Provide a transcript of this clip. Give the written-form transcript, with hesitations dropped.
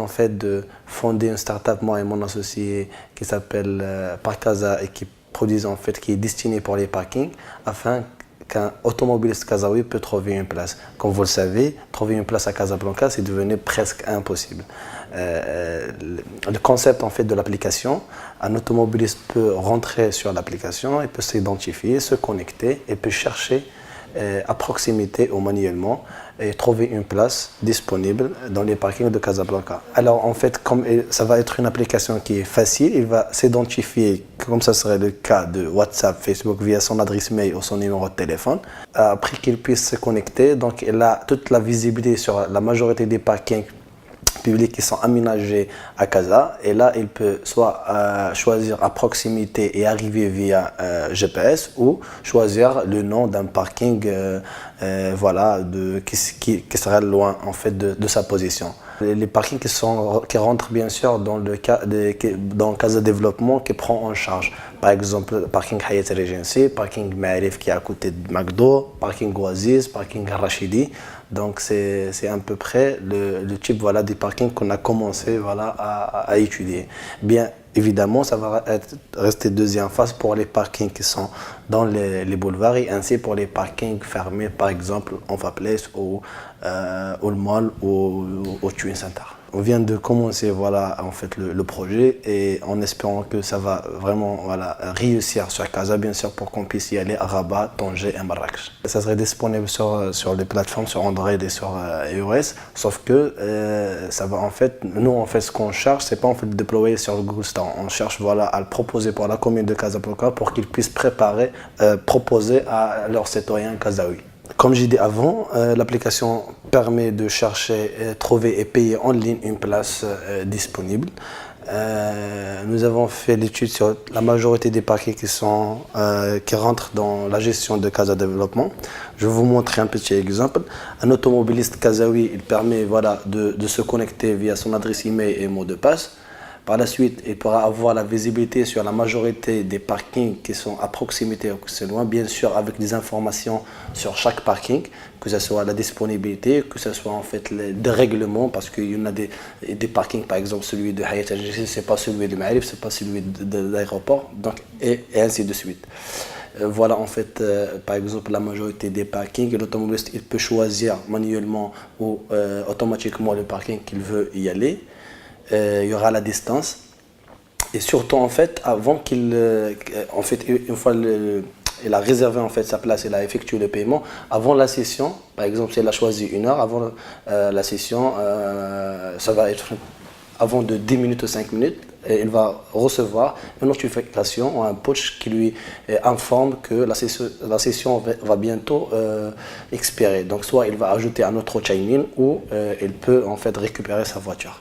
en fait de fonder une start-up, moi et mon associé, qui s'appelle Parkaza et qui produit en fait, qui est destiné pour les parkings, afin qu'un automobiliste kazaoui peut trouver une place. Comme vous le savez, trouver une place à Casablanca, c'est devenu presque impossible. Le concept en fait de l'application, un automobiliste peut rentrer sur l'application, il peut s'identifier, se connecter et peut chercher à proximité ou manuellement et trouver une place disponible dans les parkings de Casablanca. Alors en fait, comme ça va être une application qui est facile, il va s'identifier, comme ça serait le cas de WhatsApp, Facebook, via son adresse mail ou son numéro de téléphone. Après qu'il puisse se connecter, donc il a toute la visibilité sur la majorité des parkings publics qui sont aménagés à Casa, et là il peut soit choisir à proximité et arriver via GPS, ou choisir le nom d'un parking voilà, qui serait loin en fait de sa position. Les parkings qui rentrent bien sûr dans le cas dans Casa Développement, qui prend en charge par exemple parking Hayat Regency, parking Ma'arif qui est à côté de McDo, parking Oasis, parking Rachidi. Donc c'est à peu près le type voilà, des parkings qu'on a commencé voilà, à étudier. Bien évidemment, ça va rester deuxième phase pour les parkings qui sont dans les boulevards, et ainsi pour les parkings fermés, par exemple Enfa Place ou le Mall ou au Twin Center. On vient de commencer voilà, en fait, le projet, et en espérant que ça va vraiment voilà, réussir sur Casa, bien sûr, pour qu'on puisse y aller à Rabat, Tanger et Marrakech. Ça serait disponible sur les plateformes, sur Android et sur iOS, sauf que ça va en fait, nous en fait ce qu'on cherche, c'est pas en fait de déployer sur le Google Store. On cherche voilà, à le proposer pour la commune de Casablanca pour qu'ils puissent proposer à leurs citoyens kazaouis. Comme j'ai dit avant, l'application permet de chercher, trouver et payer en ligne une place disponible. Nous avons fait l'étude sur la majorité des parkings qui rentrent dans la gestion de Casa Développement. Je vais vous montrer un petit exemple. Un automobiliste kazaoui, il permet voilà, de se connecter via son adresse email et mot de passe. Par la suite, il pourra avoir la visibilité sur la majorité des parkings qui sont à proximité ou qui sont loin, bien sûr avec des informations sur chaque parking, que ce soit la disponibilité, que ce soit en fait les règlements, parce qu'il y en a des parkings, par exemple celui de Hayat Al-Jazira, c'est pas celui de Ma'arif, c'est pas celui de l'aéroport, donc et ainsi de suite. Voilà en fait par exemple la majorité des parkings. L'automobiliste il peut choisir manuellement ou automatiquement le parking qu'il veut y aller. Il y aura la distance, et surtout en fait avant qu'il en fait une fois il a réservé en fait sa place, il a effectué le paiement avant la session, par exemple si elle a choisi 1 heure avant la session, ça va être avant de 10 minutes ou 5 minutes, et il va recevoir une notification ou un push qui lui informe que la session va bientôt expirer. Donc soit il va ajouter un autre check-in, ou il peut en fait récupérer sa voiture.